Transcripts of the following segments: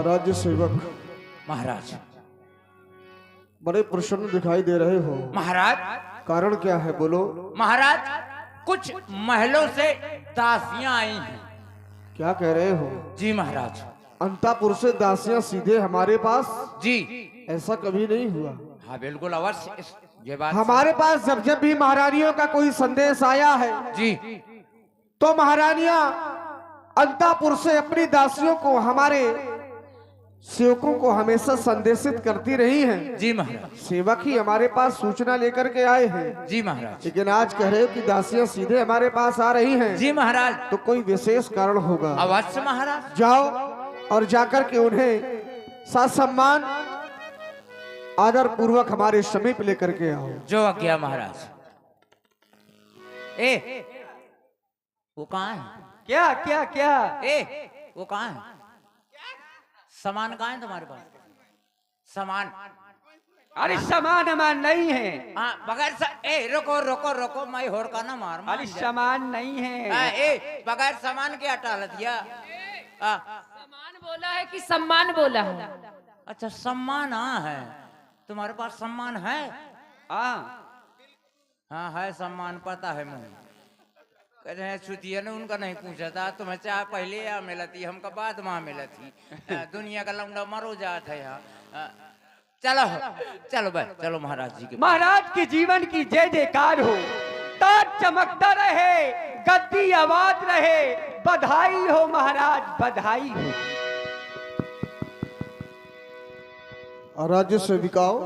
राज्य सेवक महाराज, बड़े प्रसन्न दिखाई दे रहे हो। महाराज कारण क्या है, बोलो। महाराज, कुछ महलों से दासियां आई हैं। क्या कह रहे हो? जी महाराज। अंतापुर से दासियां सीधे हमारे पास? जी। ऐसा कभी नहीं हुआ। हाँ बिल्कुल अवश्य, ये बात हमारे पास जब जब भी महारानियों का कोई संदेश आया है जी, तो महारानियां अंतापुर से अपनी दासियों को, हमारे सेवकों को हमेशा संदेशित करती रही हैं। जी महाराज। सेवक ही हमारे पास सूचना लेकर के आए हैं। जी महाराज। लेकिन आज कह रहे हो कि दासियां सीधे हमारे पास आ रही हैं। जी महाराज। तो कोई विशेष कारण होगा। अवश्य महाराज। जाओ और जाकर के उन्हें सम्मान आदर पूर्वक हमारे समीप लेकर के आओ। जो आज्ञा महाराज। ए, वो कहाँ है? क्या क्या क्या? ए, वो कहाँ है? सामान कहाँ है तुम्हारे पास? सामान? अरे सामान अमान नहीं है। बगैर रुको रुको रुको, मैं होड़ का ना मार। अरे सामान नहीं है। बगैर सामान के हटा दिया। सम्मान बोला है कि सम्मान बोला है? अच्छा सम्मान, हाँ है तुम्हारे पास सम्मान है? हाँ है सम्मान, पता है मुझे। कह रहे छुतिया ने उनका नहीं पूछा था, तुम्हें चाह पहले या मिला थी, हमका बाद में मिला थी। दुनिया का लौंडा मरो जात है यहाँ। चलो चलो भाई चलो महाराज जी के। महाराज के जीवन की जय जयकार हो, ताज चमकता रहे, गद्दी आबाद रहे। बधाई हो महाराज, बधाई हो। राज्य सेविकाओ,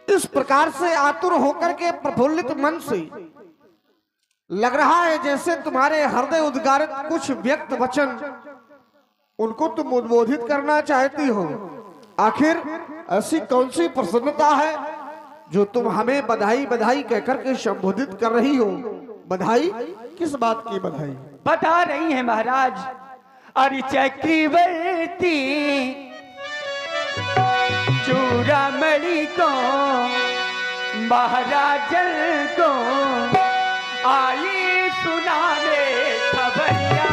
इस प्रकार से आतुर होकर के प्रफुल्लित मन से लग रहा है जैसे तुम्हारे हृदय उद्गारित कुछ व्यक्त वचन उनको तुम उद्बोधित करना चाहती हो। आखिर ऐसी कौन सी प्रसन्नता है जो तुम हमें बधाई बधाई कहकर के संबोधित कर रही हो? बधाई? किस बात की बधाई? बता रही है महाराज। अरे चक्रवर्ती चूड़ामणि को, महाराजन को आई सुनाने खबरिया,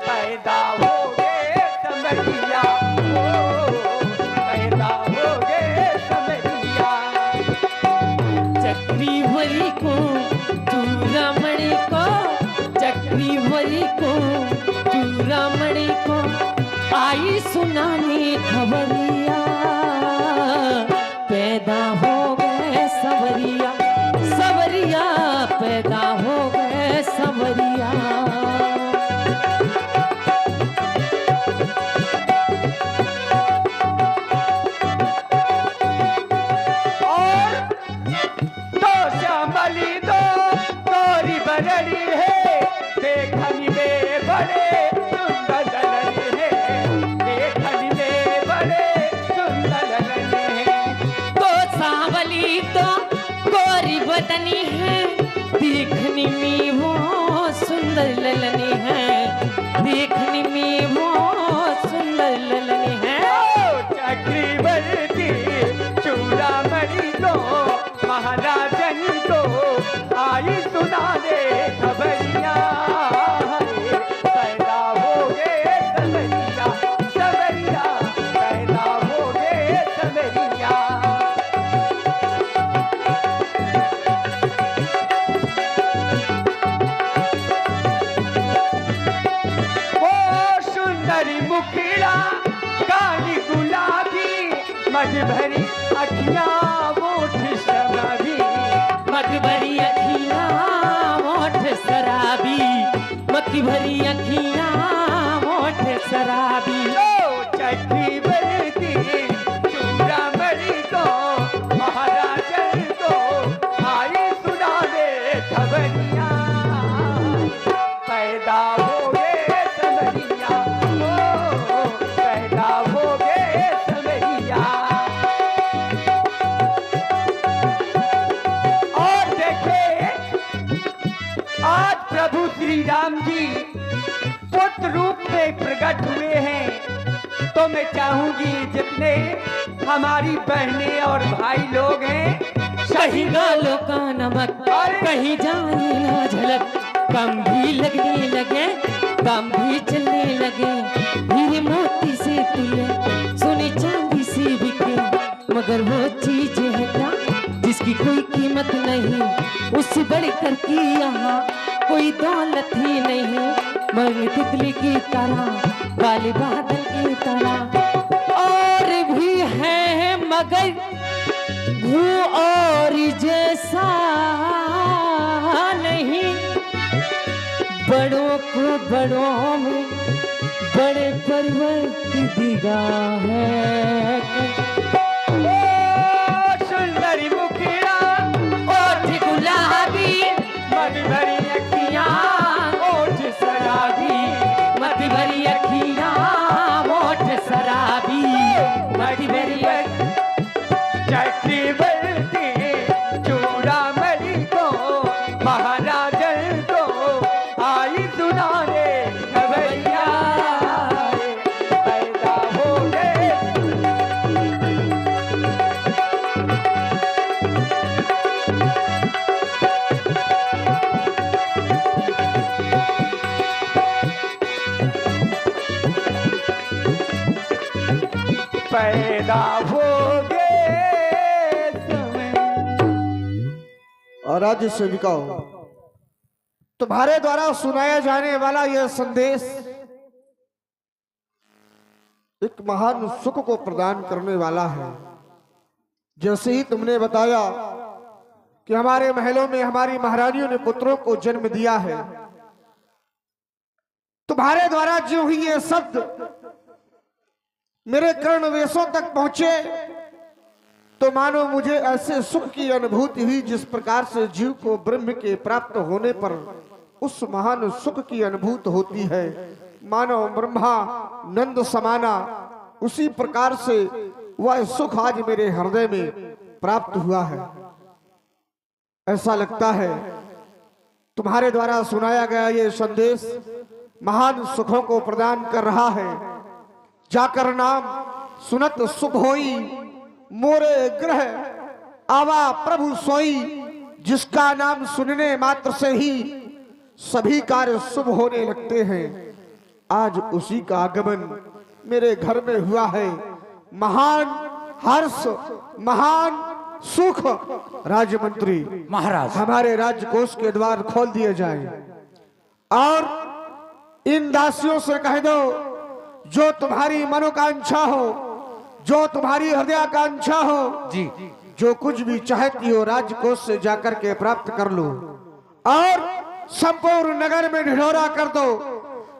पैदा हो गए समरिया, पैदा हो गए समरिया। चक्रवर्ती को चूड़ामणि को, चक्रवर्ती को चूड़ामणि को आई सुनाने खबरिया, पैदा हो गए सवरिया, सवरिया पैदा हो गए सवरिया। और दो श्यामली दो गौरी बरड़ी है, देखनी में बड़े सुंदर ललनी है, देखनी में बड़े सुंदर ललनी है। दो सांवली तो गोरी बदनी है, देखने में वो सुंदर ललनी है, देखने में वो सुंदर ललनी है। चक्रवर्ती चूड़ामणि को, महाराजन को आई सुना दे खबरिया, पैदा हो गए सवरिया, सवरिया पैदा हो गए सवरिया। सुंदरी मुखड़ा काली गुलाबी, मध भरी अखियां मोठ शराबी, मत भरी अखियां मोठ शराबी, मत भरी अखियां मोठ शराबी। चक्रवर्ती चूड़ामणि को, महाराजन को आई सुना दे खबरिया, पैदा हो गए समरिया, पैदा हो गए समरिया। और देखे आज प्रभु श्री राम जी पुत्र रूप में प्रकट हुए हैं। मैं चाहूंगी जितने हमारी बहनें और भाई लोग हैं कहीं गालों का नमक कहीं जाए ना झलक, कम भी लगने लगे कम भी चलने लगे, हीरे मोती से तुले सोने चांदी से बिके, मगर वो चीज है क्या जिसकी कोई कीमत नहीं, उससे बढ़कर की यहाँ कोई दौलत ही नहीं, मन तितली की तरह काले बादल की तरह और भी है मगर वो और जैसा नहीं, बड़ों को बड़ों में बड़े परिवर्तित दिगाह है। सुंदरी मुखड़ा ओठ गुलाबी मत भरी अखियां ओठ शराबी, मत भरी अखियां ओठ शराबी, मत भरी चक्रवर्ती चूड़ामणि को महाराजन को आई सुनाने खबरिया पैदा हो गए। पैदा हो गए समय। और राज्य सेविकाओं, तुम्हारे द्वारा सुनाया जाने वाला यह संदेश एक महान सुख को प्रदान करने वाला है। जैसे ही तुमने बताया कि हमारे महलों में हमारी महारानियों ने पुत्रों को जन्म दिया है, तुम्हारे द्वारा जो ही ये शब्द मेरे कर्णवेशों तक पहुंचे तो मानो मुझे ऐसे सुख की अनुभूति हुई जिस प्रकार से जीव को ब्रह्म के प्राप्त होने पर उस महान सुख की अनुभूति होती है, मानो ब्रह्मा नंद समाना, उसी प्रकार से वह सुख आज मेरे हृदय में प्राप्त हुआ है। ऐसा लगता है तुम्हारे द्वारा सुनाया गया ये संदेश महान सुखों को प्रदान कर रहा है। जाकर नाम सुनत सुख होई मोरे ग्रह आवा प्रभु सोई, जिसका नाम सुनने मात्र से ही सभी कार्य शुभ होने लगते हैं। आज उसी का आगमन मेरे घर में हुआ है। महान हर्ष महान सुख। राजमंत्री महाराज हमारे राजकोष के द्वार खोल दिए जाएं और इन दासियों से कह दो जो तुम्हारी मनोकांक्षा हो, जो तुम्हारी हृदयाकांक्षा हो, जी जो कुछ भी चाहती हो राजकोष से जाकर के प्राप्त कर लो और संपूर्ण नगर में ढिढोरा कर दो।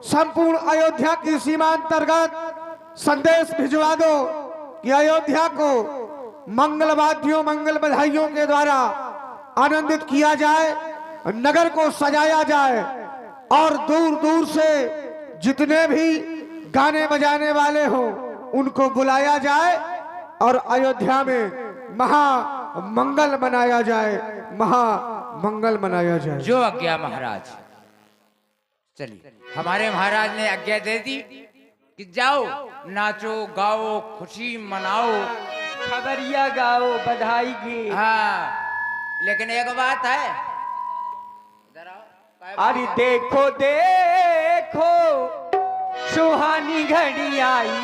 संपूर्ण अयोध्या की सीमा अंतर्गत संदेश भिजवा दो कि अयोध्या को मंगल वाद्यों मंगल बधाइयों के द्वारा आनंदित किया जाए, नगर को सजाया जाए और दूर दूर से जितने भी गाने बजाने वाले हो उनको बुलाया जाए और अयोध्या में महामंगल मनाया जाए, महामंगल मनाया जाए। जो आज्ञा महाराज। चलिए हमारे महाराज ने आज्ञा दे दी कि जाओ नाचो गाओ खुशी मनाओ, खबरिया गाओ बधाई गी। हाँ लेकिन एक बात है, अरे देखो देखो सुहानी घड़ी आई।